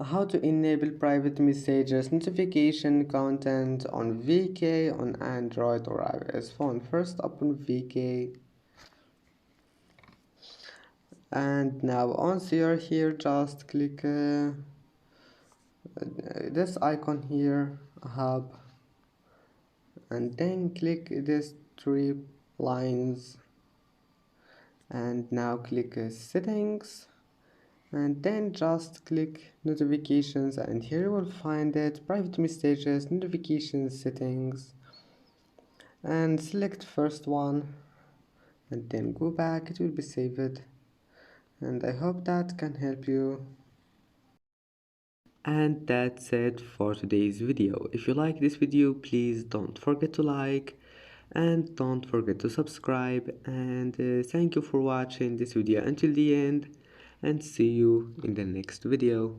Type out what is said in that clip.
How to enable private messages notification content on VK on Android or iOS phone. First open VK, and now once you're here just click this icon here, hub, and then click this three lines, and now click settings, and then just click notifications, and here you will find it, private messages notifications settings, and select first one and then go back. It will be saved, and I hope that can help you. And that's it for today's video. If you like this video, please don't forget to like and don't forget to subscribe, and thank you for watching this video until the end, and see you in the next video.